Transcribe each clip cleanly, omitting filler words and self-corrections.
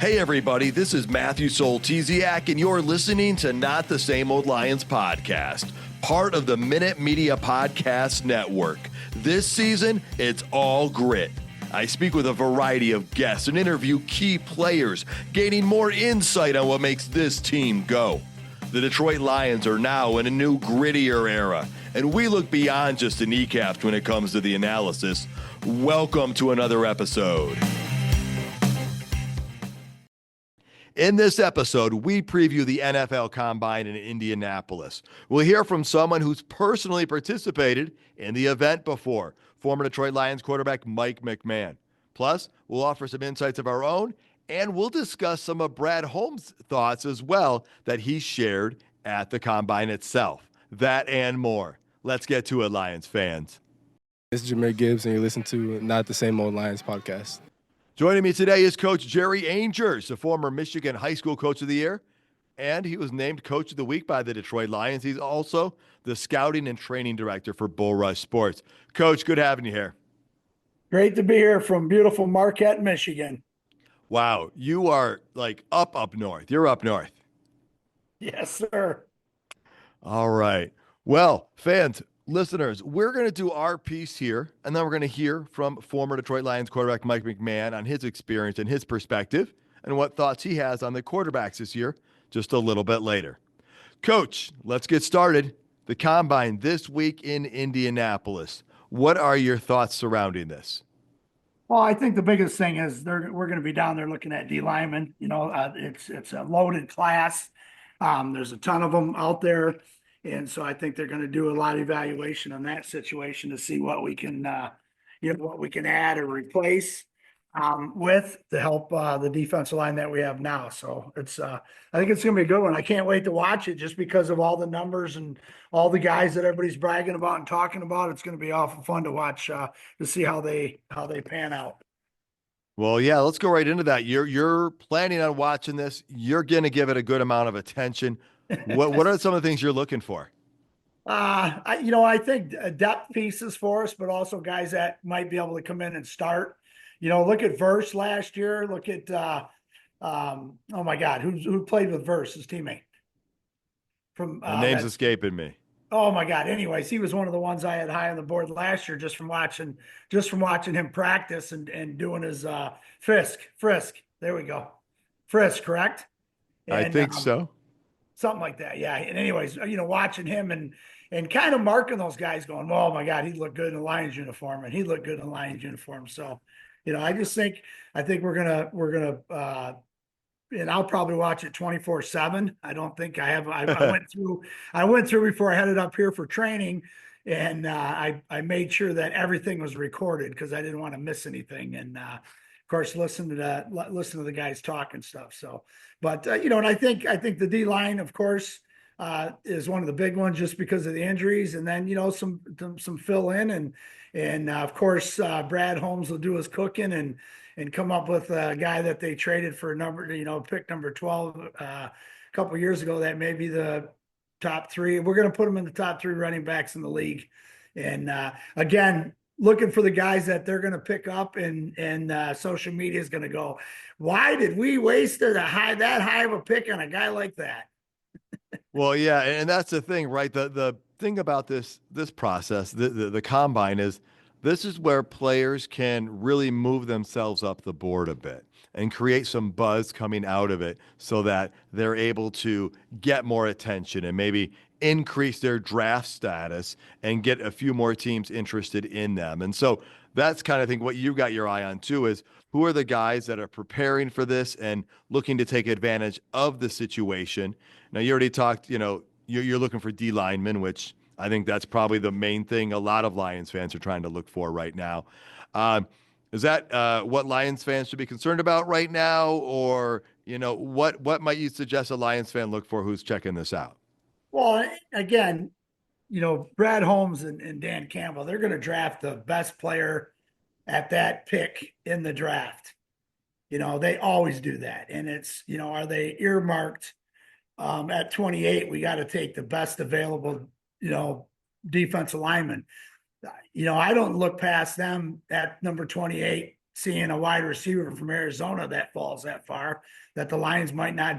Hey everybody, this is Matthew Soltiziak, and you're listening to Not the Same Old Lions podcast, part of the Minute Media Podcast Network. This season, it's all grit. I speak with a variety of guests and interview key players, gaining more insight on what makes this team go. The Detroit Lions are now in a new, grittier era, and we look beyond just the kneecaps when it comes to the analysis. Welcome to another episode. In this episode, we preview the NFL Combine in Indianapolis. We'll hear from someone who's personally participated in the event before, former Detroit Lions quarterback Mike McMahon. Plus, we'll offer some insights of our own, and we'll discuss some of Brad Holmes' thoughts as well that he shared at the Combine itself. That and more. Let's get to it, Lions fans. This is Jameer Gibbs, and you're listening to Not the Same Old Lions podcast. Joining me today is Coach Jerry Angers, the former Michigan High School Coach of the Year, and he was named Coach of the Week by the Detroit Lions. He's also the Scouting and Training Director for Bull Rush Sports. Coach, good having you here. Great to be here from beautiful Marquette, Michigan. Wow, you are like up north. You're up north. Yes, sir. All right. Well, fans, listeners, we're going to do our piece here, and then we're going to hear from former Detroit Lions quarterback Mike McMahon on his experience and his perspective and what thoughts he has on the quarterbacks this year just a little bit later. Coach, let's get started. The Combine this week in Indianapolis. What are your thoughts surrounding this? Well, I think the biggest thing is we're going to be down there looking at D linemen. You know, it's a loaded class. There's a ton of them out there. And so I think they're going to do a lot of evaluation on that situation to see what we can, what we can add or replace with to help the defensive line that we have now. So it's, I think it's going to be a good one. I can't wait to watch it just because of all the numbers and all the guys that everybody's bragging about and talking about. It's going to be awful fun to watch to see how they pan out. Well, yeah, let's go right into that. You're planning on watching this. You're going to give it a good amount of attention. What are some of the things you're looking for? I think depth pieces for us, but also guys that might be able to come in and start. You know, look at Verse last year. Look at oh my God, who played with Verse, his teammate? From the name's escaping me. Oh my God. Anyways, he was one of the ones I had high on the board last year just from watching him practice and doing his Frisk. There we go. Frisk, correct? And, I think so. Something like that. Yeah. And anyways, watching him and kind of marking those guys going, oh my God, he looked good in the Lions uniform and he looked good in the Lions uniform. So, I think we're going to, and I'll probably watch it 24/7. I don't think I went through before I headed up here for training, and I made sure that everything was recorded because I didn't want to miss anything. And of course, listen to the guys talk and stuff. So, but and I think the D line, of course, is one of the big ones just because of the injuries, and then some fill in and of course Brad Holmes will do his cooking and come up with a guy that they traded for pick number 12 a couple of years ago that may be the top three. We're going to put him in the top three running backs in the league, and again, looking for the guys that they're going to pick up, and social media is going to go, why did we waste that high of a pick on a guy like that? Well, yeah, and that's the thing, right? The thing about this process, the Combine this is where players can really move themselves up the board a bit and create some buzz coming out of it so that they're able to get more attention and maybe increase their draft status and get a few more teams interested in them. And so that's kind of what you got your eye on too, is who are the guys that are preparing for this and looking to take advantage of the situation. Now, you already talked, you're looking for D linemen, which I think that's probably the main thing a lot of Lions fans are trying to look for right now. Is that what Lions fans should be concerned about right now? Or, what might you suggest a Lions fan look for who's checking this out? Well, again, Brad Holmes and Dan Campbell, they're going to draft the best player at that pick in the draft. They always do that. And it's, are they earmarked at 28? We got to take the best available, defensive lineman. I don't look past them at number 28 seeing a wide receiver from Arizona that falls that far, that the Lions might not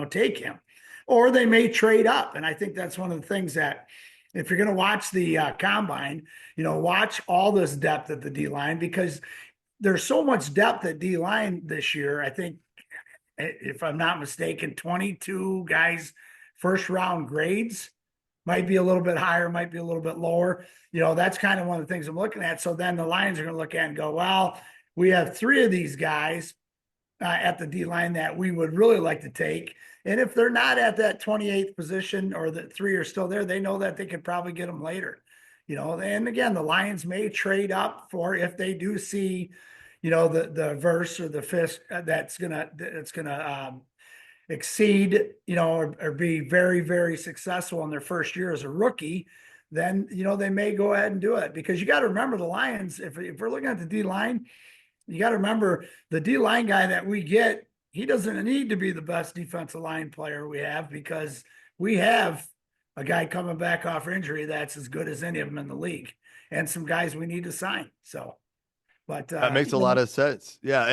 take him, or they may trade up. And I think that's one of the things that, if you're going to watch the combine, watch all this depth at the D line, because there's so much depth at D line this year. I think, if I'm not mistaken, 22 guys, first round grades. Might be a little bit higher, might be a little bit lower. That's kind of one of the things I'm looking at. So then the Lions are going to look at and go, well, we have 3 of these guys at the D line that we would really like to take. And if they're not at that 28th position, or the 3 are still there, they know that they could probably get them later. And again, the Lions may trade up for, if they do see, the verse or the fist that's gonna exceed, or be very, very successful in their first year as a rookie, then, they may go ahead and do it. Because you got to remember, the Lions, if we're looking at the D line, you got to remember the D line guy that we get, he doesn't need to be the best defensive line player we have, because we have a guy coming back off injury that's as good as any of them in the league, and some guys we need to sign. So, but that makes a lot of sense. Yeah.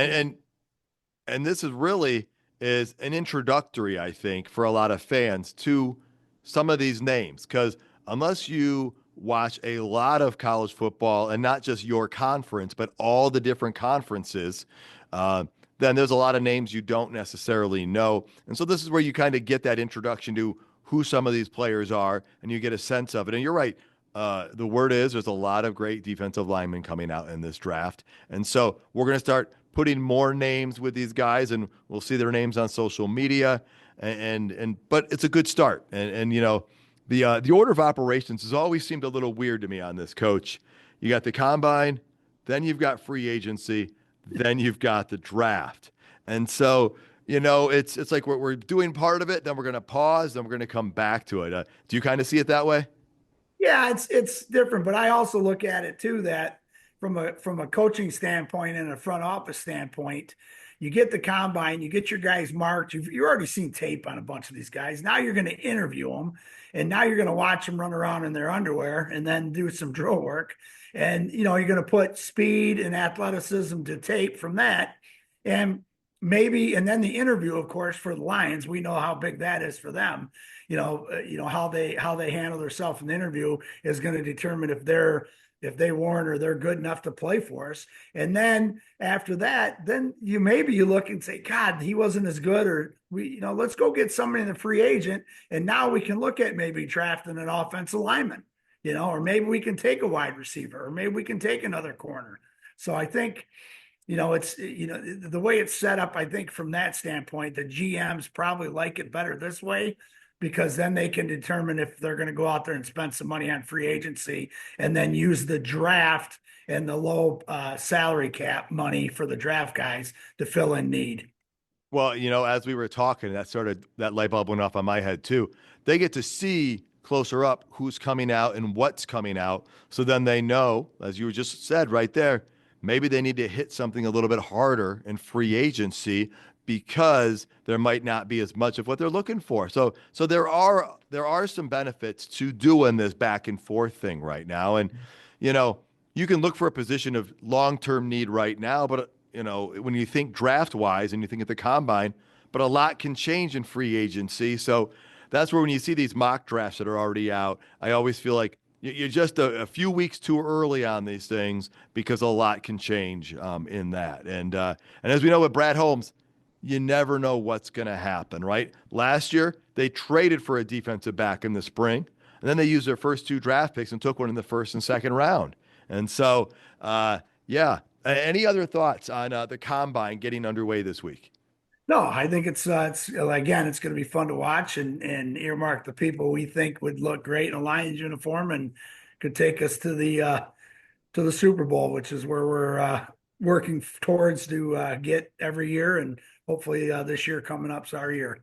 And this is an introductory, I think, for a lot of fans to some of these names, because unless you watch a lot of college football, and not just your conference, but all the different conferences, then there's a lot of names you don't necessarily know. And so this is where you kind of get that introduction to who some of these players are, and you get a sense of it. And you're right. The word is there's a lot of great defensive linemen coming out in this draft. And so we're going to start putting more names with these guys, and we'll see their names on social media. But it's a good start. The order of operations has always seemed a little weird to me on this, Coach. You got the combine, then you've got free agency, then you've got the draft. And so, it's like we're doing part of it, then we're going to pause, then we're going to come back to it. Do you kind of see it that way? Yeah, it's different, but I also look at it too, that from a coaching standpoint and a front office standpoint, you get the combine, you get your guys marked. You've already seen tape on a bunch of these guys. Now you're going to interview them, and now you're going to watch them run around in their underwear and then do some drill work. And you're going to put speed and athleticism to tape from that, and then the interview, of course, for the Lions. We know how big that is for them. How they handle themselves in the interview is going to determine if they warrant or they're good enough to play for us. And then after that, then you look and say, God, he wasn't as good, or let's go get somebody in the free agent. And now we can look at maybe drafting an offensive lineman, or maybe we can take a wide receiver, or maybe we can take another corner. So I think, it's, the way it's set up, I think from that standpoint, the GMs probably like it better this way, because then they can determine if they're going to go out there and spend some money on free agency, and then use the draft and the low salary cap money for the draft guys to fill in need. Well, as we were talking, that light bulb went off on my head too. They get to see closer up who's coming out and what's coming out. So then they know, as you just said right there, maybe they need to hit something a little bit harder in free agency, because there might not be as much of what they're looking for. So there are some benefits to doing this back and forth thing right now. And, you can look for a position of long-term need right now, but, when you think draft-wise and you think at the combine, but a lot can change in free agency. So that's where, when you see these mock drafts that are already out, I always feel like you're just a few weeks too early on these things, because a lot can change in that. And as we know with Brad Holmes, you never know what's going to happen, right? Last year, they traded for a defensive back in the spring, and then they used their first 2 draft picks and took one in the first and second round. And so, yeah. Any other thoughts on the combine getting underway this week? No, I think it's again, it's going to be fun to watch, and earmark the people we think would look great in a Lions uniform and could take us to the Super Bowl, which is where we're working towards to get every year, and hopefully this year coming up is our year.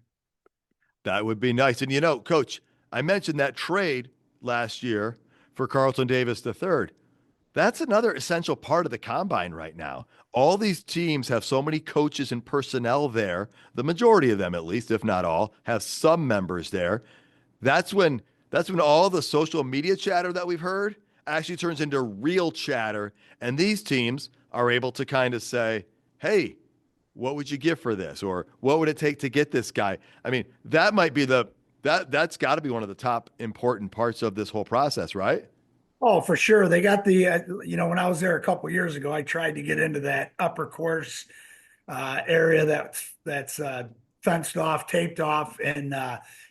That would be nice. And Coach, I mentioned that trade last year for Carlton Davis III. That's another essential part of the combine right now. All these teams have so many coaches and personnel there. The majority of them, at least, if not all, have some members there. That's when all the social media chatter that we've heard, actually turns into real chatter. And these teams are able to kind of say, hey, what would you give for this? Or what would it take to get this guy? I mean, that might be that's got to be one of the top important parts of this whole process, right? Oh, for sure. They got the, when I was there a couple years ago, I tried to get into that upper course area that's fenced off, taped off, and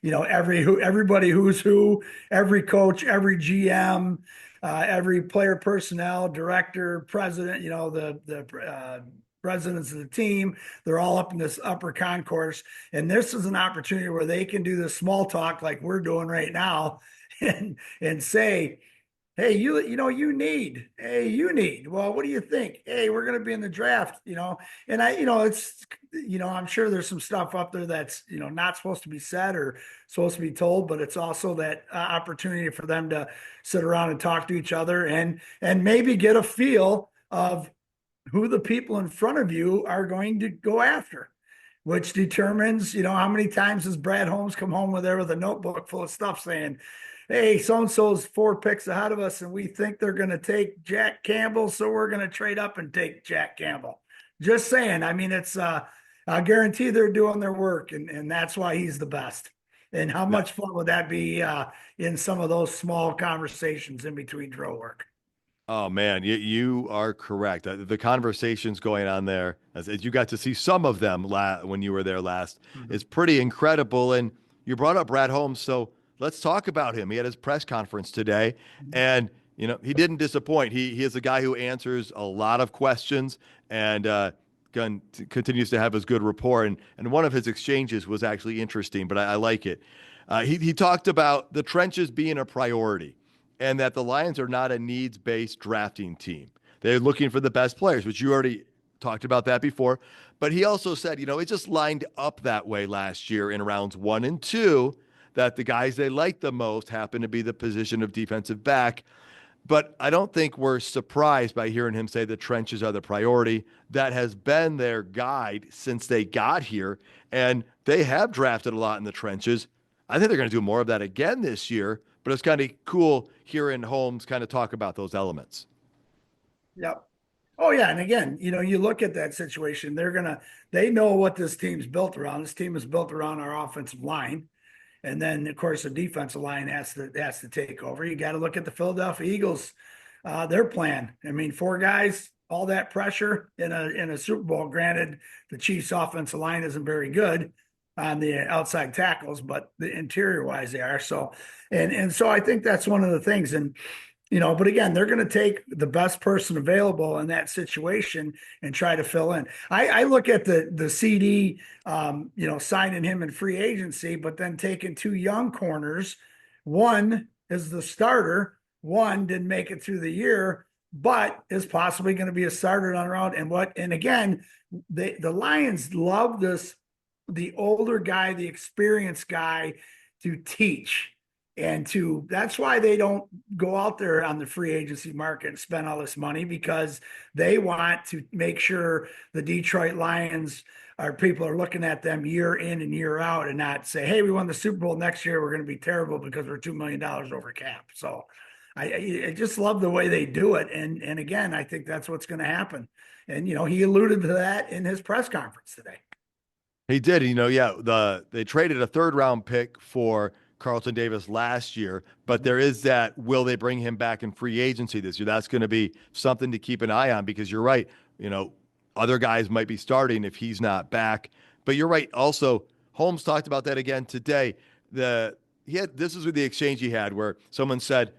everybody who's who, every coach, every GM, every player personnel, director, president, the presidents of the team, they're all up in this upper concourse, and this is an opportunity where they can do this small talk like we're doing right now, and say, hey, you need. Well, what do you think? Hey, we're going to be in the draft, and I'm sure there's some stuff up there that's, not supposed to be said or supposed to be told, but it's also that opportunity for them to sit around and talk to each other and maybe get a feel of who the people in front of you are going to go after, which determines, how many times does Brad Holmes come home with a notebook full of stuff saying, hey, so-and-so's 4 picks ahead of us, and we think they're going to take Jack Campbell, so we're going to trade up and take Jack Campbell. Just saying. I mean, it's I guarantee they're doing their work, and that's why he's the best. And how much fun would that be in some of those small conversations in between drill work? Oh man, you are correct. The conversations going on there, as you got to see some of them when you were there last, is pretty incredible. And you brought up Brad Holmes, so let's talk about him. He had his press conference today, and he didn't disappoint. He is a guy who answers a lot of questions and continues to have his good rapport. And one of his exchanges was actually interesting, but I like it. He talked about the trenches being a priority, and that the Lions are not a needs-based drafting team. They're looking for the best players, which you already talked about that before. But he also said, it just lined up that way last year in rounds 1 and 2, that the guys they liked the most happened to be the position of defensive back. But I don't think we're surprised by hearing him say the trenches are the priority. That has been their guide since they got here, and they have drafted a lot in the trenches. I think they're going to do more of that again this year, but it's kind of cool hearing Holmes kind of talk about those elements. Yep. Oh yeah. And again, you look at that situation, they know what this team's built around. This team is built around our offensive line. And then of course the defensive line has to take over. You got to look at the Philadelphia Eagles, their plan. I mean, 4 guys, all that pressure in a Super Bowl. Granted, the Chiefs offensive line isn't very good on the outside tackles, but the interior wise they are. So, and so I think that's one of the things. And, but again, they're going to take the best person available in that situation and try to fill in. I look at the CD, signing him in free agency, but then taking 2 young corners. One is the starter. One didn't make it through the year, but is possibly going to be a starter on around. And again, the Lions love this, the older guy, the experienced guy to teach. And that's why they don't go out there on the free agency market and spend all this money, because they want to make sure the Detroit Lions people are looking at them year in and year out and not say, hey, we won the Super Bowl next year, we're going to be terrible because we're $2 million over cap. So I just love the way they do it. And again, I think that's what's going to happen. And, he alluded to that in his press conference today. He did, they traded a 3rd-round pick for Carlton Davis last year, but there is that, will they bring him back in free agency this year? That's going to be something to keep an eye on, because you're right, other guys might be starting if he's not back. But you're right. Also, Holmes talked about that again today. This is with the exchange he had where someone said,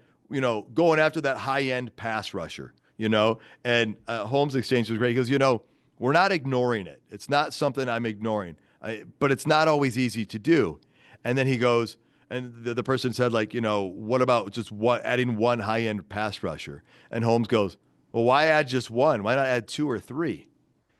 going after that high-end pass rusher, and Holmes' exchange was great. He goes, we're not ignoring it. It's not something I'm ignoring, but it's not always easy to do. And then he goes, and the person said, what about just adding one high-end pass rusher? And Holmes goes, well, why add just one? Why not add 2 or 3?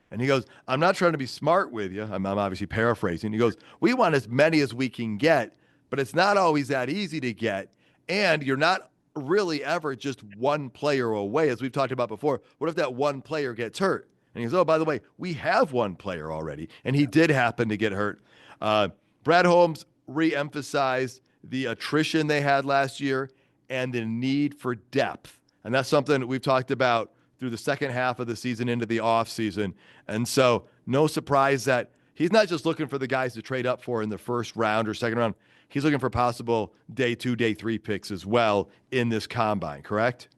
And he goes, I'm not trying to be smart with you. I'm obviously paraphrasing. He goes, we want as many as we can get, but it's not always that easy to get. And you're not really ever just one player away, as we've talked about before. What if that one player gets hurt? And he goes, oh, by the way, we have one player already. And he did happen to get hurt. Brad Holmes re-emphasized the attrition they had last year and the need for depth. And that's something we've talked about through the second half of the season into the offseason. And so, no surprise that he's not just looking for the guys to trade up for in the first round or second round. He's looking for possible day 2, day 3 picks as well in this combine, correct?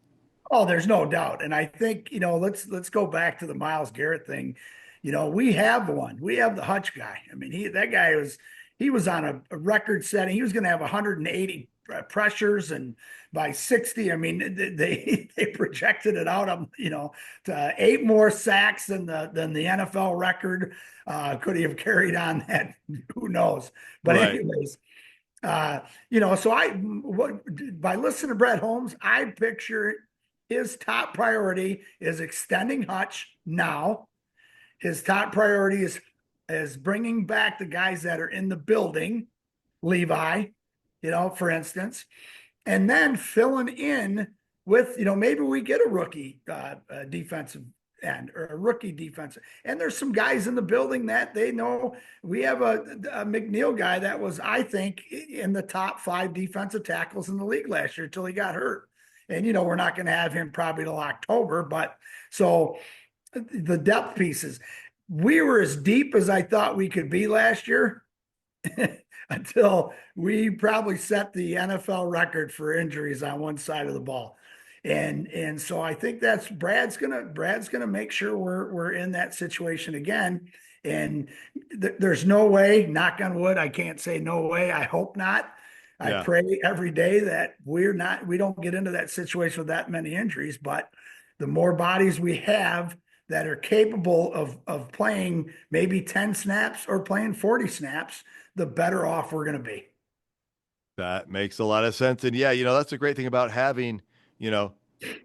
Oh, there's no doubt. And I think, let's go back to the Myles Garrett thing. We have one. We have the Hutch guy. I mean, he was on a record setting. He was going to have 180 pressures and by 60. I mean, they projected it out to 8 more sacks than the NFL record. Could he have carried on that? Who knows? But Right. anyways, by listening to Brad Holmes, I picture his top priority is extending Hutch now. His top priority is bringing back the guys that are in the building, Levi, for instance, and then filling in with, maybe we get a rookie defensive end or a rookie defensive. And there's some guys in the building that they know. We have a McNeil guy that was, I think, in the top 5 defensive tackles in the league last year until he got hurt. And, we're not going to have him probably till October. But so the depth pieces, we were as deep as I thought we could be last year until we probably set the NFL record for injuries on one side of the ball. And so I think that's Brad's gonna make sure we're in that situation again. And there's no way, knock on wood, I can't say no way. I hope not. I pray every day that we don't get into that situation with that many injuries, but the more bodies we have that are capable of playing maybe 10 snaps or playing 40 snaps, the better off we're going to be. That makes a lot of sense. And yeah, that's the great thing about having, the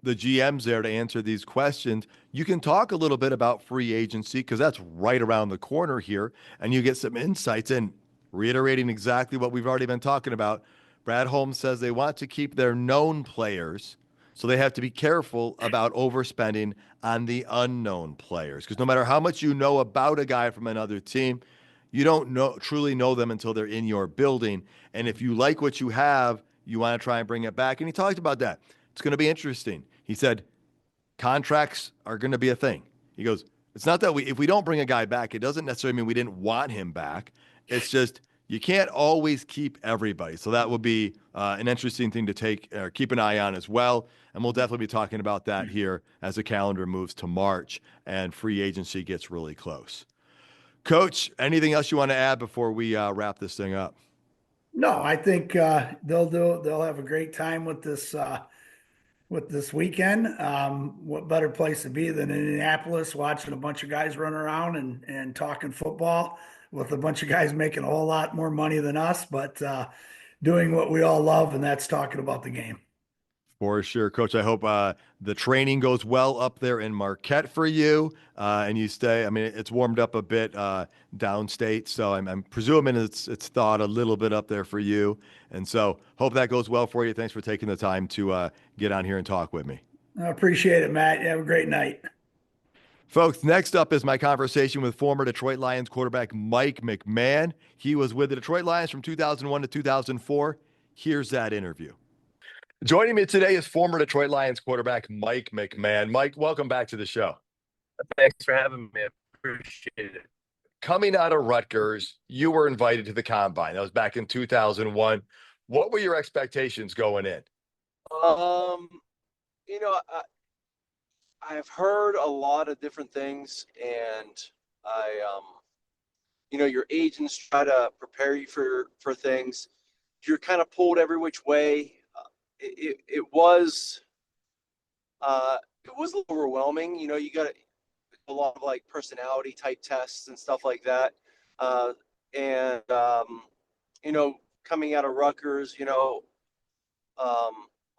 GMs there to answer these questions. You can talk a little bit about free agency because that's right around the corner here, and you get some insights. And reiterating exactly what we've already been talking about, Brad Holmes says they want to keep their known players, so they have to be careful about overspending on the unknown players. Because no matter how much you know about a guy from another team, you don't truly know them until they're in your building. And if you like what you have, you want to try and bring it back. And he talked about that. It's going to be interesting. He said contracts are going to be a thing. He goes, it's not that if we don't bring a guy back, it doesn't necessarily mean we didn't want him back. It's just you can't always keep everybody. So that will be an interesting thing to keep an eye on as well. And we'll definitely be talking about that here as the calendar moves to March and free agency gets really close. Coach, anything else you want to add before we wrap this thing up? No, I think they'll have a great time with this weekend. What better place to be than Indianapolis, watching a bunch of guys run around and talking football with a bunch of guys making a whole lot more money than us, but doing what we all love, and that's talking about the game. For sure, Coach. I hope the training goes well up there in Marquette for you, and you stay. I mean, it's warmed up a bit downstate, so I'm presuming it's thawed a little bit up there for you. And so, hope that goes well for you. Thanks for taking the time to get on here and talk with me. I appreciate it, Matt. You have a great night. Folks, next up is my conversation with former Detroit Lions quarterback Mike McMahon. He was with the Detroit Lions from 2001 to 2004. Here's that interview. Joining me today is former Detroit Lions quarterback Mike McMahon. Mike, welcome back to the show. Thanks for having me. I appreciate it. Coming out of Rutgers, you were invited to the Combine. That was back in 2001. What were your expectations going in? I've heard a lot of different things, and your agents try to prepare you for things. You're kind of pulled every which way. It was a little overwhelming. You got a lot of like personality type tests and stuff like that. Coming out of Rutgers,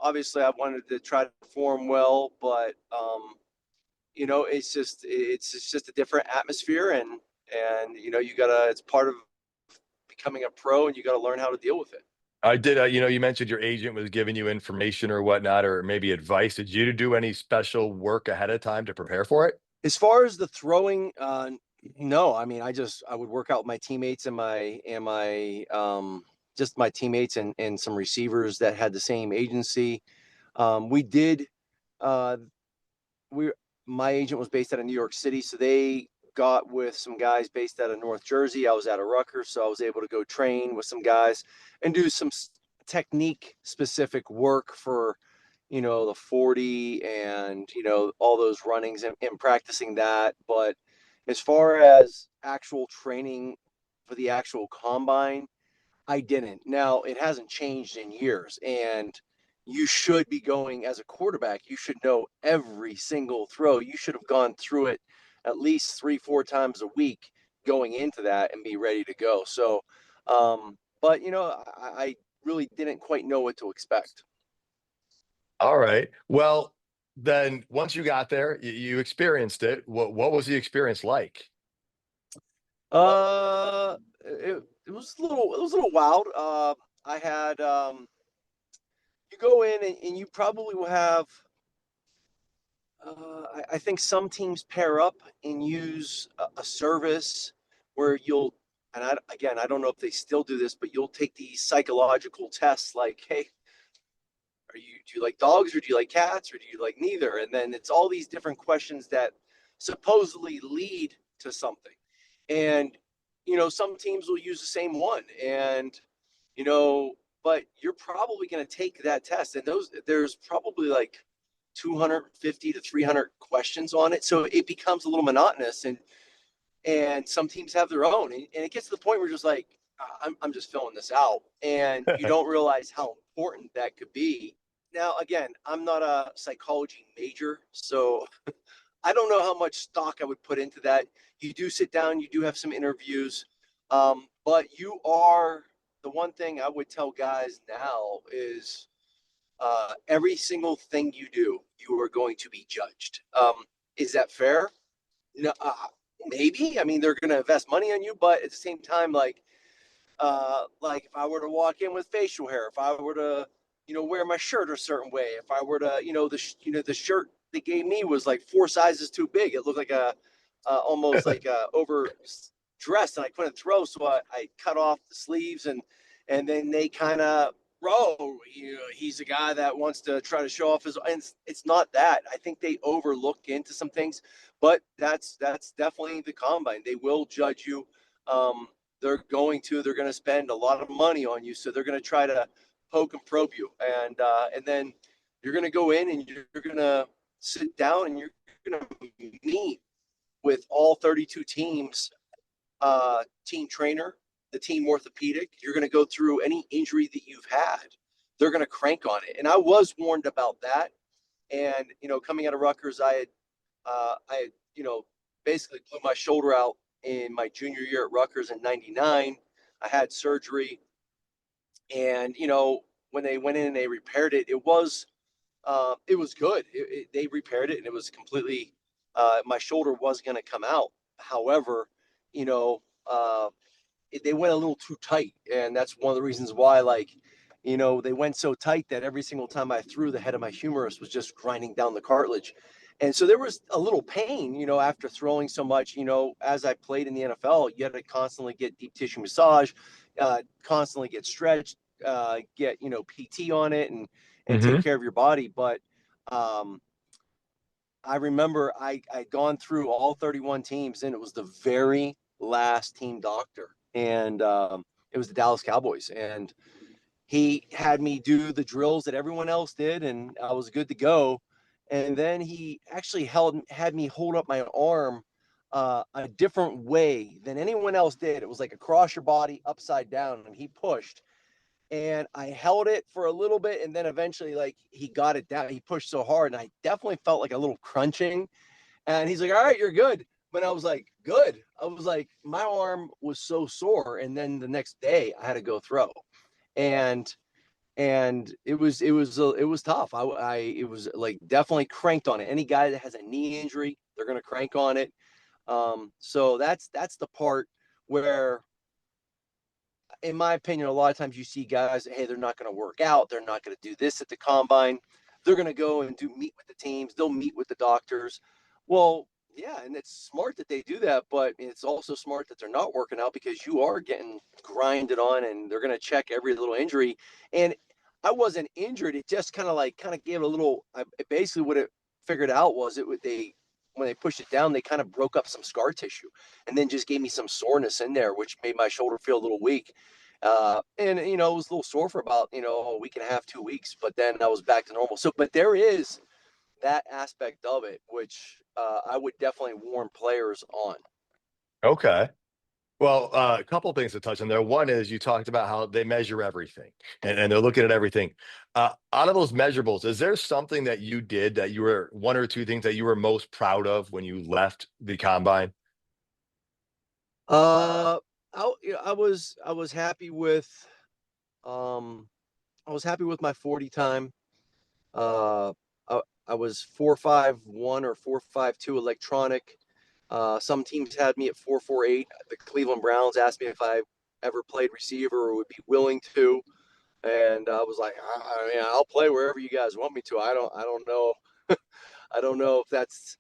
obviously I wanted to try to perform well, but it's just a different atmosphere, and it's part of becoming a pro, and you got to learn how to deal with it. I did. You mentioned your agent was giving you information or whatnot, or maybe advice. Did you do any special work ahead of time to prepare for it? As far as the throwing, no. I mean, I would work out with my teammates and my teammates and some receivers that had the same agency. We did uh, my agent was based out of New York City, so they got with some guys based out of North Jersey. I was out of Rutgers, so I was able to go train with some guys and do some technique specific work for, the 40 and, all those runnings and practicing that. But as far as actual training for the actual combine, I didn't. Now, it hasn't changed in years. And you should be going as a quarterback. You should know every single throw. You should have gone through it at least 3, 4 times a week going into that and be ready to go. So, but, I really didn't quite know what to expect. All right. Well, then once you got there, you experienced it. What was the experience like? It was a little wild. I had, you go in and you probably will have, I think some teams pair up and use a service where again, I don't know if they still do this, but you'll take these psychological tests like, hey, do you like dogs or do you like cats or do you like neither? And then it's all these different questions that supposedly lead to something. And, some teams will use the same one and, but you're probably going to take that test. And there's probably like 250 to 300 questions on it. So it becomes a little monotonous and some teams have their own. And it gets to the point where you're just like, I'm just filling this out. And you don't realize how important that could be. Now, again, I'm not a psychology major, so I don't know how much stock I would put into that. You do sit down, you do have some interviews, but the one thing I would tell guys now is every single thing you do, you are going to be judged. Is that fair? No, maybe. I mean, they're going to invest money on you, but at the same time, like if I were to walk in with facial hair, if I were to, wear my shirt a certain way, if I were to, the shirt they gave me was like 4 sizes too big. It looked like almost like a over dressed and I couldn't throw. So I cut off the sleeves and then they kind of, he's a guy that wants to try to show off his, and it's not that. I think they overlook into some things, but that's definitely the combine. They will judge you. They're going to spend a lot of money on you. So they're going to try to poke and probe you. And then you're going to go in and you're going to sit down and you're going to meet with all 32 teams, team trainer, the team orthopedic. You're going to go through any injury that you've had. They're going to crank on it. And I was warned about that. And, coming out of Rutgers, I had, basically blew my shoulder out in my junior year at Rutgers in '99. I had surgery. And, when they went in and they repaired it, it was good. They repaired it and it was completely, my shoulder was going to come out. However, they went a little too tight. And that's one of the reasons why, they went so tight that every single time I threw, the head of my humerus was just grinding down the cartilage. And so there was a little pain, after throwing so much, as I played in the NFL, you had to constantly get deep tissue massage, constantly get stretched, get, PT on it and take care of your body. But I remember I'd gone through all 31 teams and it was the very last team doctor. And it was the Dallas Cowboys. And he had me do the drills that everyone else did and I was good to go. And then he actually had me hold up my arm a different way than anyone else did. It was like across your body, upside down, and he pushed. And I held it for a little bit, and then eventually, he got it down. He pushed so hard, and I definitely felt like a little crunching. And he's like, "All right, you're good." But I was like, "Good." I was like, my arm was so sore, and then the next day I had to go throw, and it was tough. It was like definitely cranked on it. Any guy that has a knee injury, they're gonna crank on it. So that's the part where, in my opinion, a lot of times you see guys, hey, they're not gonna work out, they're not gonna do this at the combine, they're gonna go and meet with the teams, they'll meet with the doctors. Well, yeah, and it's smart that they do that, but it's also smart that they're not working out because you are getting grinded on and they're going to check every little injury. And I wasn't injured. It just kind of gave it a little. Basically, what it figured out was when they pushed it down, they kind of broke up some scar tissue, and then just gave me some soreness in there, which made my shoulder feel a little weak. And it was a little sore for about a week and a half, 2 weeks, but then I was back to normal. So, but there is that aspect of it, which I would definitely warn players on. Okay. Well, a couple things to touch on there. One is you talked about how they measure everything and they're looking at everything. Out of those measurables, is there something that you did that you were one or two things that you were most proud of when you left the combine? Uh, I was happy with um I was happy with my 40 time. Uh, I was 4.51 or 4.52 electronic. Some teams had me at 4.48. The Cleveland Browns asked me if I ever played receiver or would be willing to, and I was like, I'll play wherever you guys want me to. I don't know. I don't know if that's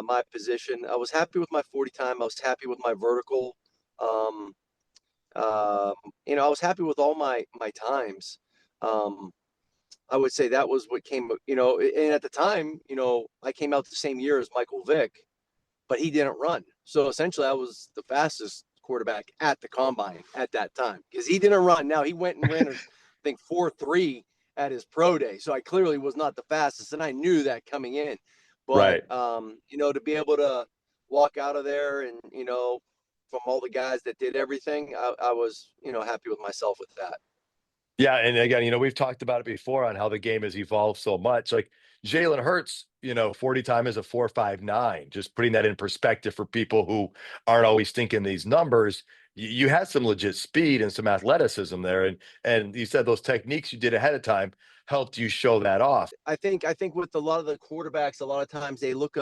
my position. I was happy with my 40 time. I was happy with my vertical. Um, uh, I was happy with all my times. Um, I would say that was what came, and at the time, I came out the same year as Michael Vick, but he didn't run. So essentially, I was the fastest quarterback at the combine at that time because he didn't run. Now he went and ran, I think 4.3 at his pro day. So I clearly was not the fastest, and I knew that coming in. But Right. to be able to walk out of there and from all the guys that did everything, I was happy with myself with that. Yeah, and again, we've talked about it before on how the game has evolved so much. Like Jalen Hurts, 40 time is a 4.59. Just putting that in perspective for people who aren't always thinking these numbers. You had some legit speed and some athleticism there, and you said those techniques you did ahead of time helped you show that off. I think with a lot of the quarterbacks, a lot of times they look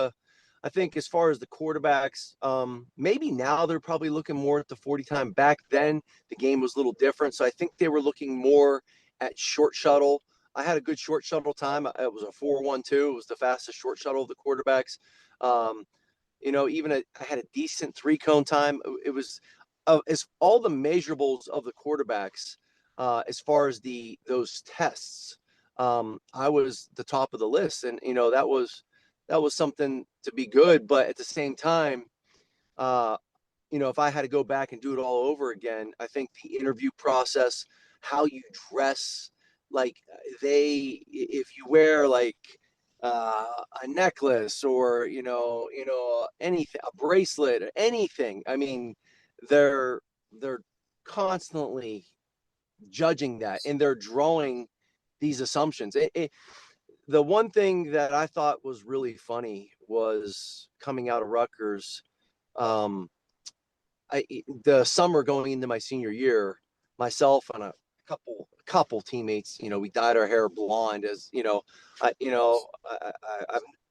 I think as far as the quarterbacks, maybe now they're probably looking more at the 40 time. Back then, the game was a little different. So I think they were looking more at short shuttle. I had a good short shuttle time. It was a 4.12. It was the fastest short shuttle of the quarterbacks. Um, I had a decent 3 cone time. It was as all the measurables of the quarterbacks as far as those tests. I was the top of the list, and that was something to be good. But at the same time, uh, if I had to go back and do it all over again, I think the interview process, how you dress, like if you wear like a necklace or anything, a bracelet, or anything. I mean, they're constantly judging that, and they're drawing these assumptions. The one thing that I thought was really funny was coming out of Rutgers. Um, the summer going into my senior year, myself and a couple teammates, we dyed our hair blonde. I've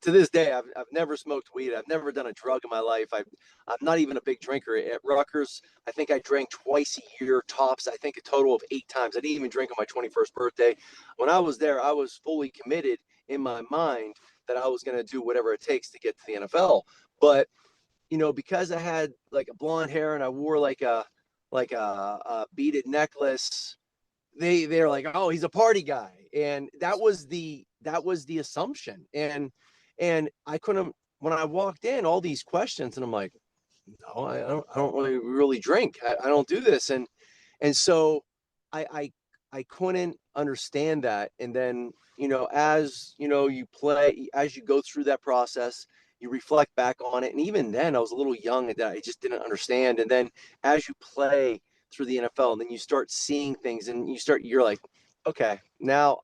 to this day, I've never smoked weed. I've never done a drug in my life. I'm not even a big drinker. At Rutgers, I think I drank twice a year tops. I think a total of 8 times. I didn't even drink on my 21st birthday. When I was there, I was fully committed in my mind that I was going to do whatever it takes to get to the NFL. But because I had like a blonde hair and I wore like a beaded necklace, they're like, oh, he's a party guy, and that was the assumption. And I couldn't, when I walked in, all these questions, and I'm like, no, I don't really drink. I don't do this, and so I couldn't understand that. And then as you play, as you go through that process, you reflect back on it. And even then, I was a little young and I just didn't understand. And then as you play through the NFL, and then you start seeing things, and you're like, okay, now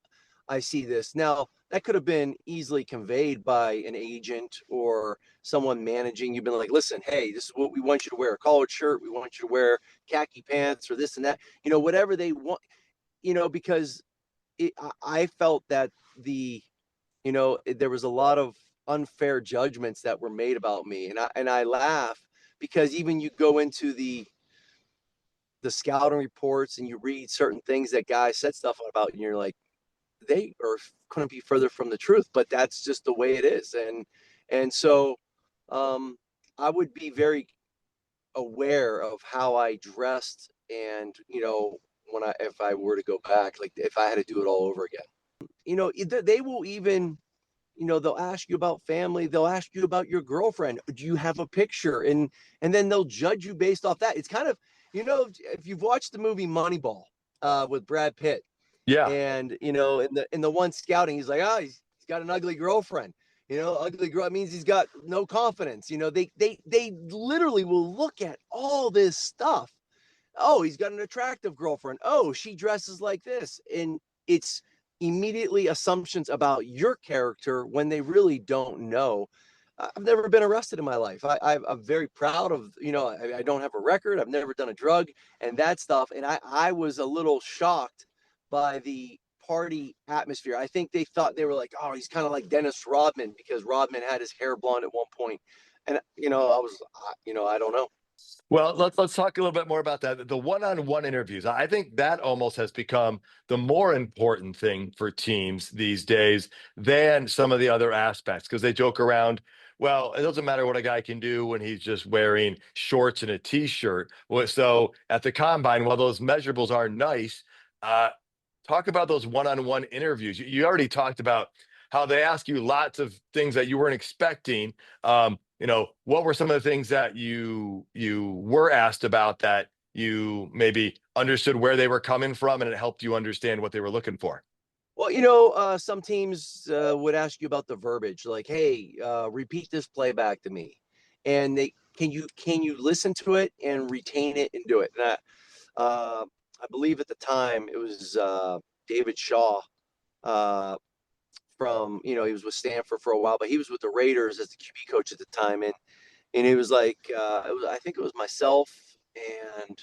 I see this. Now that could have been easily conveyed by an agent or someone managing. You've been like, listen, hey, this is what we want you to wear: a collared shirt. We want you to wear khaki pants or this and that. Whatever they want. Because I felt that there was a lot of unfair judgments that were made about me, and I laugh because even you go into the scouting reports and you read certain things that guys said stuff about, and you're like, they are couldn't be further from the truth, but that's just the way it is. And so I would be very aware of how I dressed and if I were to go back, like if I had to do it all over again. You know, they will even, you know, they'll ask you about family. They'll ask you about your girlfriend. Do you have a picture? And then they'll judge you based off that. It's kind of, you know, if you've watched the movie Moneyball with Brad Pitt, Yeah. and you know, in the one scouting, he's like, oh, he's got an ugly girlfriend. You know, ugly girl means he's got no confidence. You know, they literally will look at all this stuff. Oh, he's got an attractive girlfriend. Oh, she dresses like this, and it's immediately assumptions about your character when they really don't know. I've never been arrested in my life. I'm very proud of, you know, I don't have a record. I've never done a drug and that stuff. And I was a little shocked by the party atmosphere. I think they thought they were like, oh, he's kind of like Dennis Rodman because Rodman had his hair blonde at one point. And, you know, I don't know. Well, let's talk a little bit more about that. The one-on-one interviews. I think that almost has become the more important thing for teams these days than some of the other aspects because they joke around. Well, it doesn't matter what a guy can do when he's just wearing shorts and a t-shirt. So at the combine, while those measurables are nice, talk about those one-on-one interviews. You already talked about how they ask you lots of things that you weren't expecting. You know, what were some of the things that you were asked about that you maybe understood where they were coming from and it helped you understand what they were looking for? Well, you know, some teams would ask you about the verbiage, like, "Hey, repeat this play back to me," and they can you listen to it and retain it and do it. And I believe at the time it was David Shaw from, you know, he was with Stanford for a while, but he was with the Raiders as the QB coach at the time, and it was like I think it was myself and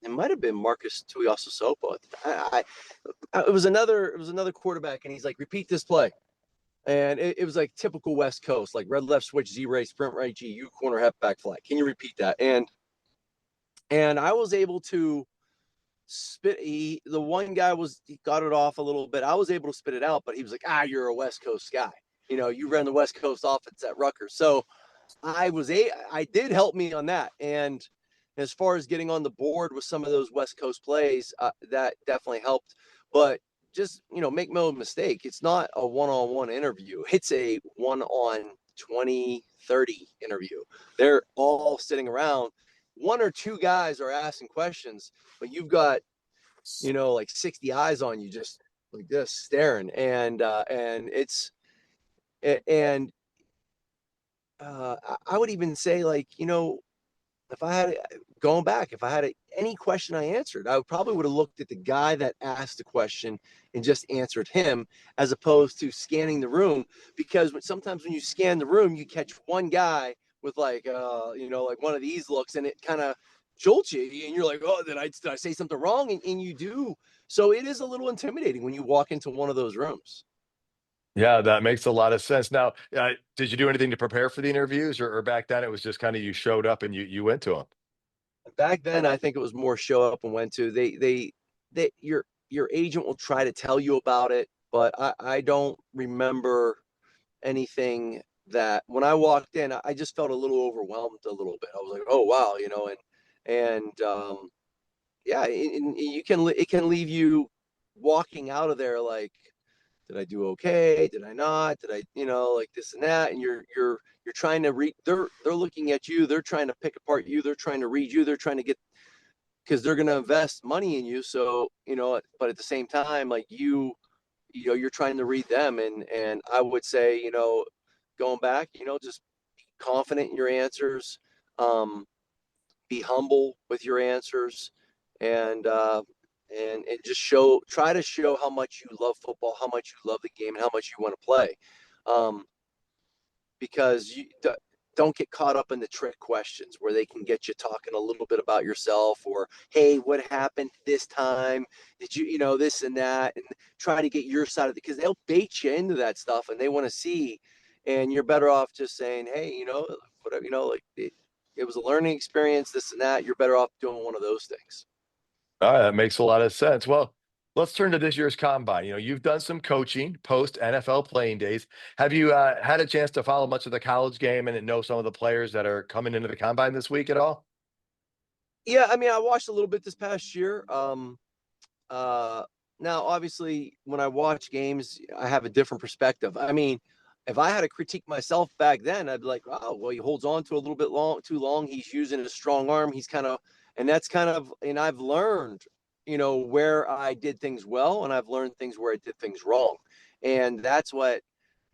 it might have been Marcus Tuiasosopo. It was another quarterback, and he's like, repeat this play. And it was like typical West Coast, like red left switch, Z ray, sprint right G, U corner, half back flat. Can you repeat that? And I was able to spit. The one guy he got it off a little bit. I was able to spit it out, but he was like, you're a West Coast guy. You know, you ran the West Coast offense at Rutgers. So I did help me on that. And as far as getting on the board with some of those West Coast plays, that definitely helped. But just, you know, make no mistake, it's not a one-on-one interview. It's a one-on 20, 30 interview. They're all sitting around. One or two guys are asking questions, but you've got, you know, like 60 eyes on you just like this staring. And I would even say, like, you know, if I had any question I answered, I probably would have looked at the guy that asked the question and just answered him, as opposed to scanning the room. Because sometimes when you scan the room, you catch one guy with like, you know, like one of these looks, and it kind of jolts you, and you're like, oh, did I say something wrong? And you do. So it is a little intimidating when you walk into one of those rooms. Yeah, that makes a lot of sense. Now, did you do anything to prepare for the interviews, or back then it was just kind of you showed up and you went to them? Back then, I think it was more show up and went to. Your agent will try to tell you about it, but I don't remember anything that when I walked in, I just felt a little overwhelmed a little bit. I was like, oh wow, you know, and yeah, it can leave you walking out of there like, did I do okay? Did I not? Did I, you know, like this and that? And you're trying to read. They're looking at you. They're trying to pick apart you. They're trying to read you. They're trying to get, because they're going to invest money in you. So, you know, but at the same time, like you know, you're trying to read them. And I would say, you know, going back, you know, just be confident in your answers. Be humble with your answers, and just try to show how much you love football, how much you love the game, and how much you want to play. Because you don't get caught up in the trick questions where they can get you talking a little bit about yourself, or, hey, what happened this time? Did you, you know, this and that, and try to get your side of it, because they'll bait you into that stuff and they want to see, and you're better off just saying, hey, you know, whatever, you know, like it was a learning experience, this and that. You're better off doing one of those things. All right, that makes a lot of sense. Well, let's turn to this year's combine. You know, you've done some coaching post NFL playing days. Have you had a chance to follow much of the college game and know some of the players that are coming into the combine this week at all? Yeah, I mean, I watched a little bit this past year. now obviously when I watch games, I have a different perspective. I mean, if I had to critique myself back then, I'd be like, oh, well, he holds on to a little bit too long. He's using a strong arm. He's kind of, and that's kind of, and I've learned, where I did things well, and I've learned things where I did things wrong. And that's what,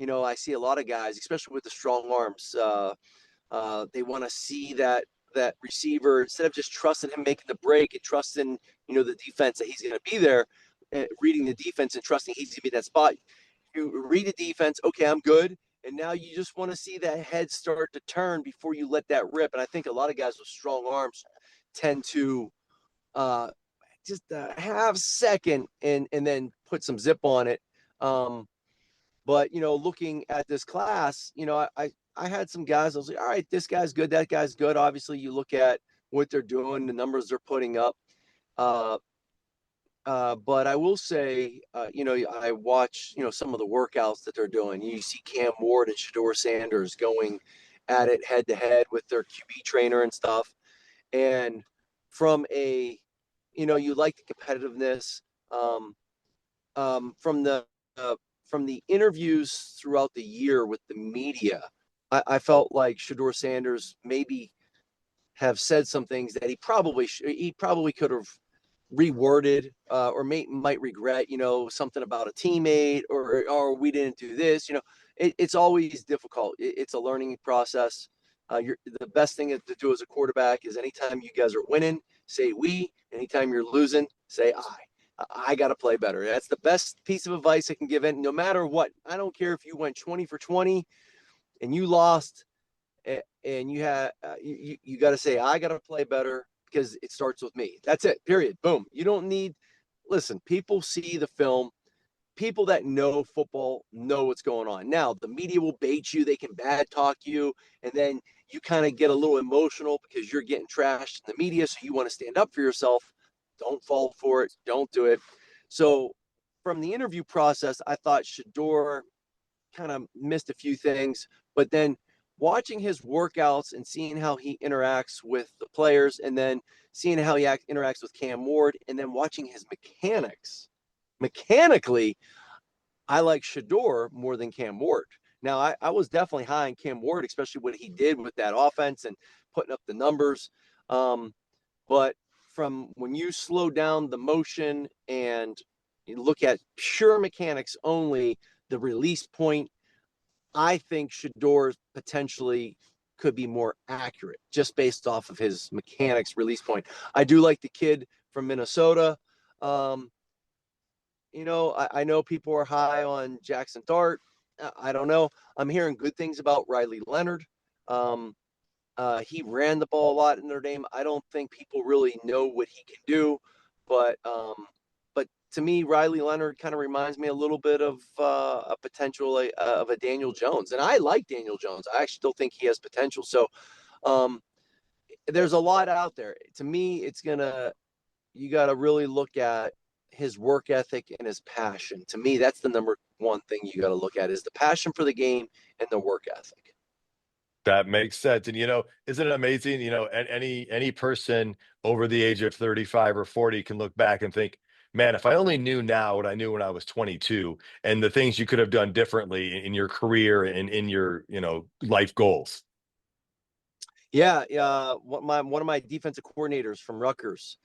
I see a lot of guys, especially with the strong arms. They want to see that receiver, instead of just trusting him making the break and trusting, the defense that he's going to be there, reading the defense and trusting he's going to be that spot. You read the defense, okay, I'm good. And now you just want to see that head start to turn before you let that rip. And I think a lot of guys with strong arms tend to just a half second and then put some zip on it. But, looking at this class, I had some guys, I was like, all right, this guy's good, that guy's good. Obviously, you look at what they're doing, the numbers they're putting up. But I will say, I watch, some of the workouts that they're doing. You see Cam Ward and Shador Sanders going at it head to head with their QB trainer and stuff. And from a, you like the competitiveness, from the interviews throughout the year with the media, I felt like Shador Sanders maybe have said some things that he probably could have reworded, or might regret, something about a teammate, or we didn't do this. It's always difficult. It's a learning process. The best thing to do as a quarterback is anytime you guys are winning, say we. Anytime you're losing, say I got to play better. That's the best piece of advice I can give. In no matter what. I don't care if you went 20 for 20 and you lost, and you had you got to say I got to play better, because it starts with me. That's it. Period. Boom. You don't need. Listen, people see the film. People that know football know what's going on. Now, the media will bait you. They can bad talk you, and then you kind of get a little emotional because you're getting trashed in the media. So you want to stand up for yourself. Don't fall for it. Don't do it. So from the interview process, I thought Shador kind of missed a few things, but then watching his workouts and seeing how he interacts with the players, and then seeing how he interacts with Cam Ward, and then watching his mechanics. Mechanically, I like Shador more than Cam Ward. Now, I was definitely high on Cam Ward, especially what he did with that offense and putting up the numbers. But from when you slow down the motion and you look at pure mechanics only, the release point, I think Shador potentially could be more accurate just based off of his mechanics release point. I do like the kid from Minnesota. I know people are high on Jackson Dart. I don't know. I'm hearing good things about Riley Leonard. He ran the ball a lot in Notre Dame. I don't think people really know what he can do, but to me, Riley Leonard kind of reminds me a little bit of a potential of a Daniel Jones, and I like Daniel Jones. I actually still think he has potential. So there's a lot out there. To me, you got to really look at his work ethic and his passion. To me, that's the number one thing you got to look at, is the passion for the game and the work ethic. That makes sense. And isn't it amazing? Any person over the age of 35 or 40 can look back and think, man, if I only knew now what I knew when I was 22, and the things you could have done differently in your career and in your, life goals. Yeah, one of my defensive coordinators from Rutgers,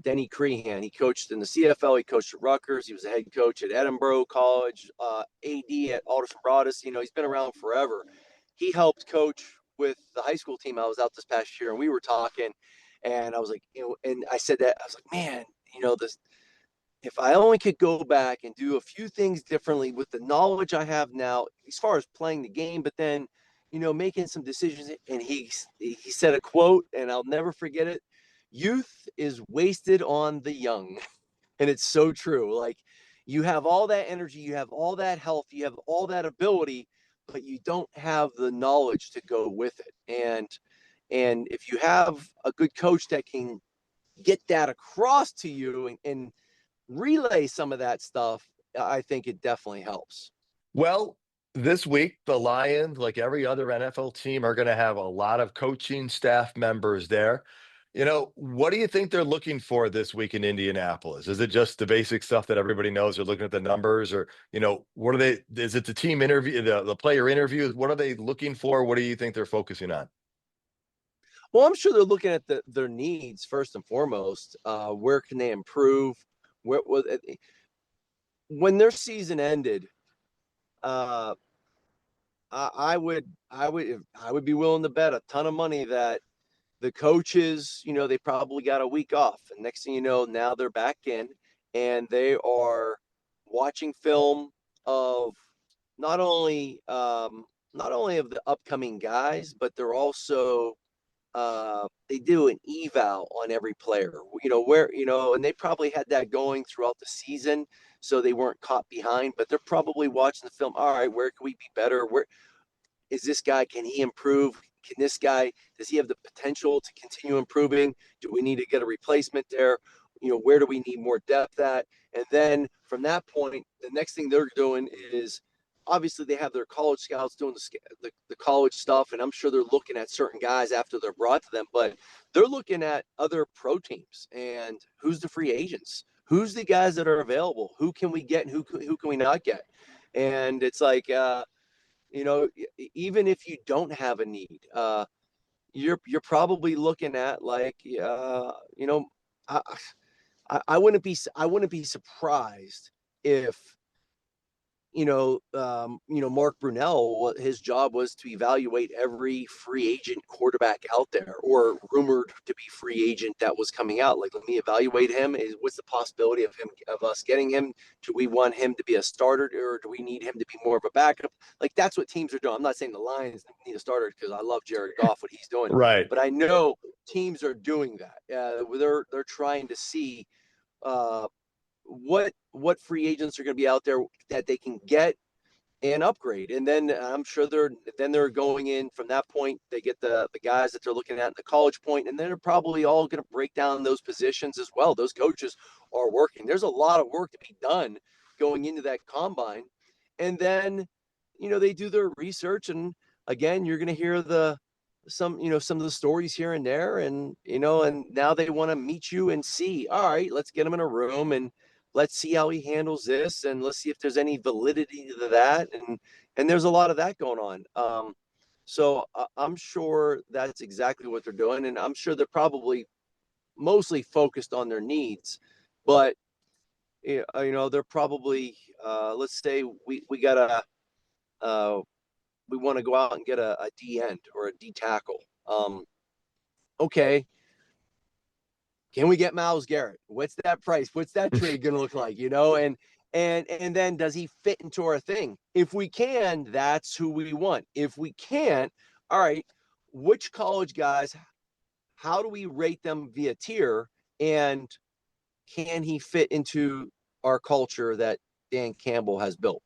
Denny Crehan, he coached in the CFL. He coached at Rutgers. He was a head coach at Edinburgh College, AD at Alderson Broaddus. He's been around forever. He helped coach with the high school team. I was out this past year, and we were talking, and I was like, and I said that, I was like, man, this, if I only could go back and do a few things differently with the knowledge I have now, as far as playing the game, but then, making some decisions. And he said a quote, and I'll never forget it. Youth is wasted on the young. And it's so true. Like, you have all that energy, you have all that health, you have all that ability, but you don't have the knowledge to go with it. And if you have a good coach that can get that across to you and relay some of that stuff, I think it definitely helps. Well, this week, the Lions, like every other NFL team, are going to have a lot of coaching staff members there. What do you think they're looking for this week in Indianapolis? Is it just the basic stuff that everybody knows? They're looking at the numbers, or what are they? Is it the team interview, the player interviews? What are they looking for? What do you think they're focusing on? Well, I'm sure they're looking at their needs first and foremost. Where can they improve? When their season ended, uh, I would be willing to bet a ton of money that the coaches, they probably got a week off, and next thing you know, now they're back in, and they are watching film of not only not only of the upcoming guys, but they're also they do an eval on every player. And they probably had that going throughout the season, so they weren't caught behind. But they're probably watching the film. All right, where can we be better? Where is this guy? Can he improve? Can this guy, does he have the potential to continue improving? Do we need to get a replacement there? Where do we need more depth at? And then from that point, the next thing they're doing is obviously they have their college scouts doing the college stuff. And I'm sure they're looking at certain guys after they're brought to them, but they're looking at other pro teams and who's the free agents, who's the guys that are available, who can we get and who can we not get? And it's like, even if you don't have a need, you're probably looking at like, I, I wouldn't be surprised if Mark Brunell, his job was to evaluate every free agent quarterback out there or rumored to be free agent that was coming out. Like, let me evaluate him. What's the possibility of us getting him? Do we want him to be a starter, or do we need him to be more of a backup? Like, that's what teams are doing. I'm not saying the Lions need a starter because I love Jared Goff, what he's doing. Right. But I know teams are doing that. They're trying to see what free agents are going to be out there that they can get and upgrade. And then I'm sure they're going in from that point. They get the guys that they're looking at in the college point, and they're probably all going to break down those positions as well. Those coaches are working. There's a lot of work to be done going into that combine. And then, they do their research, and again, you're going to hear some of the stories here and there, and and now they want to meet you and see, all right, let's get them in a room and let's see how he handles this, and let's see if there's any validity to that, and there's a lot of that going on. So I'm sure that's exactly what they're doing, and I'm sure they're probably mostly focused on their needs, but they're probably let's say we got we want to go out and get a D end or a D tackle. Okay, can we get Myles Garrett? What's that price? What's that trade going to look like? And then does he fit into our thing? If we can, that's who we want. If we can't, all right, which college guys, how do we rate them via tier? And can he fit into our culture that Dan Campbell has built?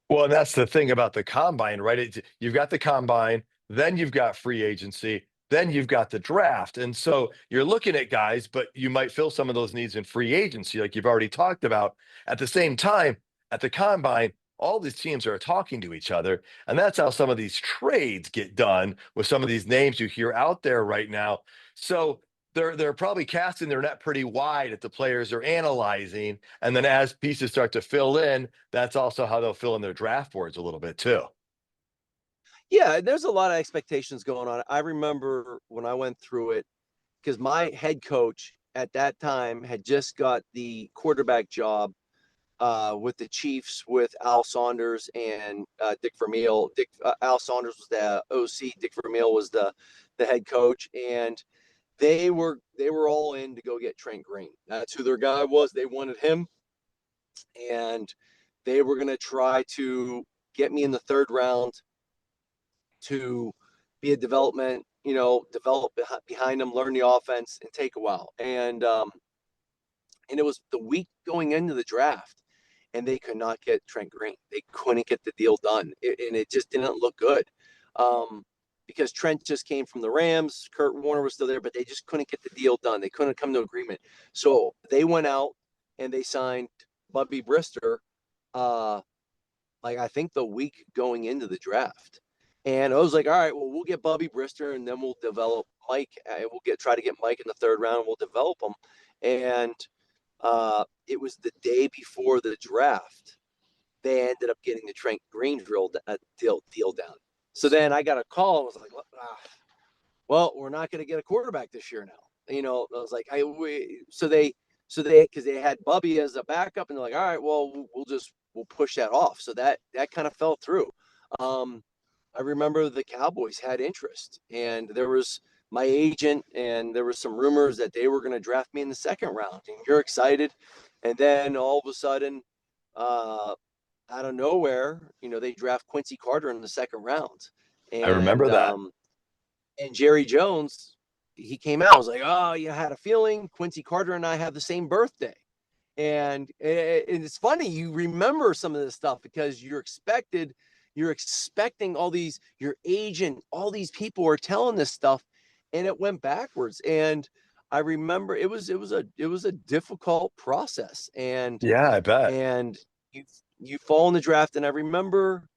Well, and that's the thing about the combine, right? You've got the combine, then you've got free agency, then you've got the draft. And so you're looking at guys, but you might fill some of those needs in free agency, like you've already talked about. At the same time, at the combine, all these teams are talking to each other. And that's how some of these trades get done with some of these names you hear out there right now. So they're probably casting their net pretty wide at the players they're analyzing. And then as pieces start to fill in, that's also how they'll fill in their draft boards a little bit too. Yeah, there's a lot of expectations going on. I remember when I went through it, because my head coach at that time had just got the quarterback job with the Chiefs with Al Saunders and Dick Vermeil. Al Saunders was the OC. Dick Vermeil was the head coach, and they were all in to go get Trent Green. That's who their guy was. They wanted him, and they were going to try to get me in the third round to be a develop behind them, learn the offense, and take a while. And it was the week going into the draft, and they could not get Trent Green. They couldn't get the deal done, and it just didn't look good. Because Trent just came from the Rams. Kurt Warner was still there, but they just couldn't get the deal done. They couldn't come to agreement. So they went out and they signed Bubby Brister, I think the week going into the draft. And I was like, all right, well, we'll get Bubby Brister, and then we'll develop Mike. We'll try to get Mike in the third round, and we'll develop him. And it was the day before the draft. They ended up getting the Trent Green deal down. So then I got a call. I was like, well, we're not going to get a quarterback this year now. I was like, because they had Bubby as a backup, and they're like, all right, well, we'll push that off. So that kind of fell through. I remember the Cowboys had interest, and there was my agent, and there was some rumors that they were going to draft me in the second round, and you're excited. And then all of a sudden, out of nowhere, they draft Quincy Carter in the second round. And, I remember that. And Jerry Jones, he came out, I was like, oh, you had a feeling Quincy Carter and I have the same birthday. And it's funny, you remember some of this stuff because you're expecting all these, your agent, all these people are telling this stuff, and it went backwards. And I remember it was a difficult process. And Yeah, I bet. And you fall in the draft. And I remember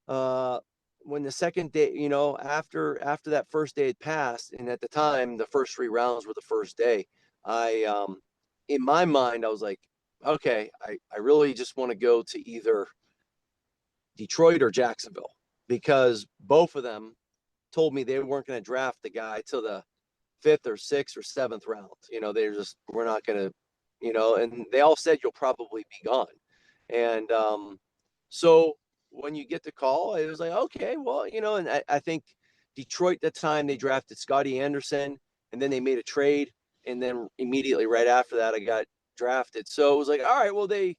when the second day, after that first day had passed, and at the time the first 3 rounds were the first day, I in my mind I was like, okay, I really just want to go to either Detroit or Jacksonville, because both of them told me they weren't going to draft the guy till the 5th or 6th or 7th round. We're not going to, and they all said you'll probably be gone. And so when you get the call, it was like, okay, well, and I think Detroit at the time, they drafted Scotty Anderson, and then they made a trade. And then immediately right after that, I got drafted. So it was like, all right, well, they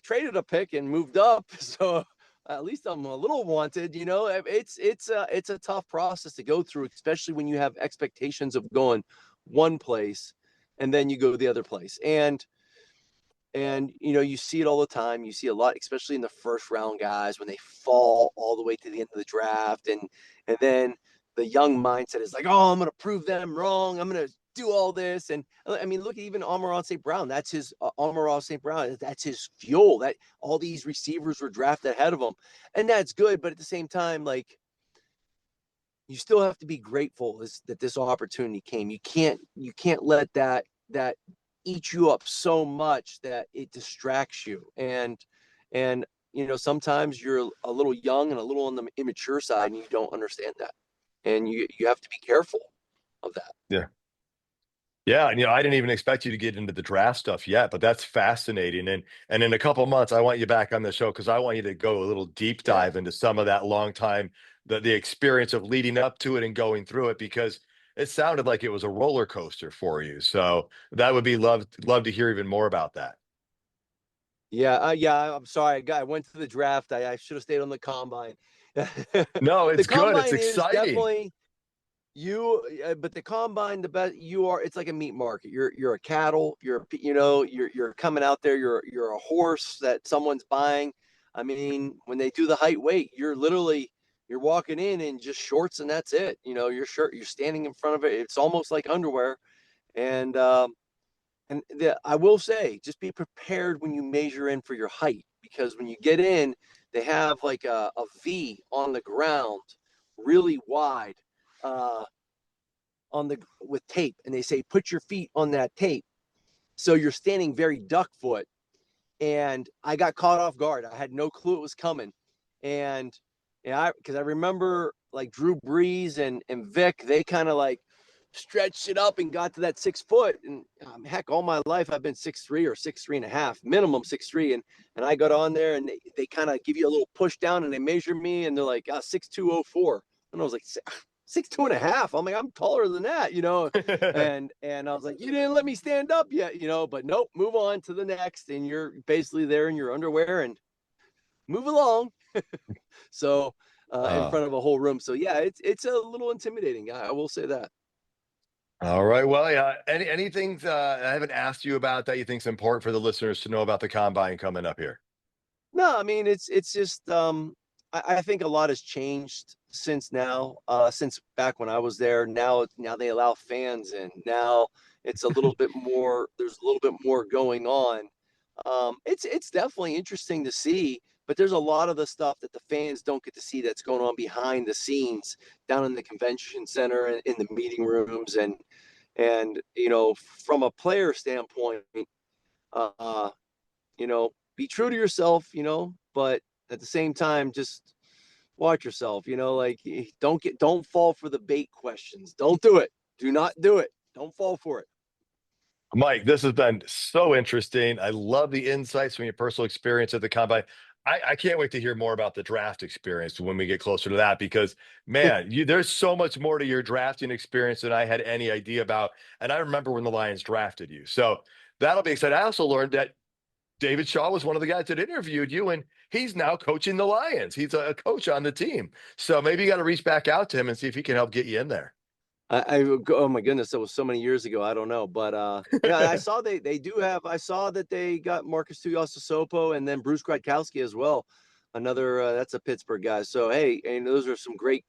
traded a pick and moved up. So at least I'm a little wanted. It's a tough process to go through, especially when you have expectations of going one place and then you go the other place. And you see it all the time. You see a lot, especially in the first round guys, when they fall all the way to the end of the draft. And then the young mindset is like, oh, I'm going to prove them wrong. I'm going to do all this. And I mean, look at even Amon St. Brown. That's his Amon St. Brown. That's his fuel. That all these receivers were drafted ahead of him. And that's good. But at the same time, like, you still have to be grateful that this opportunity came. You can't let that eat you up so much that it distracts you. And sometimes you're a little young and a little on the immature side, and you don't understand that. And you have to be careful of that. Yeah. Yeah, and I didn't even expect you to get into the draft stuff yet, but that's fascinating. And in a couple of months, I want you back on the show because I want you to go a little deep dive into some of that long time, the experience of leading up to it and going through it, because it sounded like it was a roller coaster for you. So that would be love to hear even more about that. Yeah, yeah. I'm sorry, I went to the draft. I should have stayed on the combine. No, it's the good. It's combine is exciting. definitely but the combine, the best it's like a meat market. You're a cattle, you're coming out there, you're a horse that someone's buying. I mean, when they do the height weight, you're walking in just shorts and that's it. Your shirt, you're standing in front of it. It's almost like underwear. And I will say, just be prepared when you measure in for your height, because when you get in, they have like a V on the ground, really wide, with tape, and they say put your feet on that tape, so you're standing very duck foot. And I got caught off guard. I had no clue it was coming, and because I remember like Drew Brees and Vic, they kind of like stretched it up and got to that 6 foot. And heck, all my life I've been 6'3" or 6'3.5", minimum 6'3", and I got on there, and they kind of give you a little push down, and they measure me, and they're like 6'2", and I was like 6'2.5". I'm like, I'm taller than that, and I was like, you didn't let me stand up yet, but nope, move on to the next, and you're basically there in your underwear and move along. So in front of a whole room. So yeah, it's a little intimidating. I will say that. All right. Well, yeah. Anything I haven't asked you about that you think is important for the listeners to know about the combine coming up here? No, I mean, it's just I think a lot has changed since back when I was there. Now they allow fans in. Now it's a little bit more. There's a little bit more going on. It's definitely interesting to see, but there's a lot of the stuff that the fans don't get to see that's going on behind the scenes down in the convention center and in the meeting rooms. And, from a player standpoint, be true to yourself, but at the same time, just watch yourself, like don't fall for the bait questions. Don't do it. Do not do it. Don't fall for it. Mike, this has been so interesting. I love the insights from your personal experience at the combine. I can't wait to hear more about the draft experience when we get closer to that, because man, there's so much more to your drafting experience than I had any idea about. And I remember when the Lions drafted you. So that'll be exciting. I also learned that David Shaw was one of the guys that interviewed you, and he's now coaching the Lions. He's a coach on the team. So maybe you got to reach back out to him and see if he can help get you in there. Oh my goodness, that was so many years ago. I don't know, but yeah, I saw they do have. I saw that they got Marcus Tuiasosopo and then Bruce Gradkowski as well. Another that's a Pittsburgh guy. So hey, and those are some great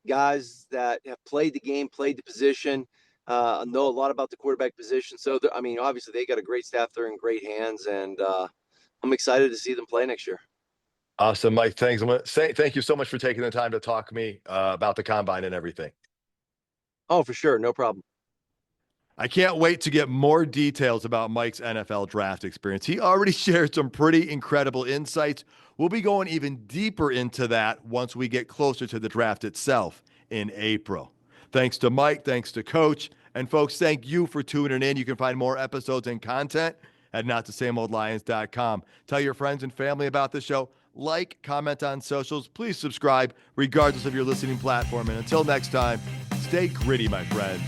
guys that have played the game, played the position, know a lot about the quarterback position. So I mean, obviously they got a great staff. They're in great hands, and I'm excited to see them play next year. Awesome, Mike. Thanks. I want to say thank you so much for taking the time to talk to me about the combine and everything. Oh, for sure. No problem. I can't wait to get more details about Mike's NFL draft experience. He already shared some pretty incredible insights. We'll be going even deeper into that once we get closer to the draft itself in April. Thanks to Mike. Thanks to Coach. And folks, thank you for tuning in. You can find more episodes and content at notthesameoldlions.com. Tell your friends and family about the show. Like, comment on socials. Please subscribe regardless of your listening platform. And until next time, stay gritty, my friends.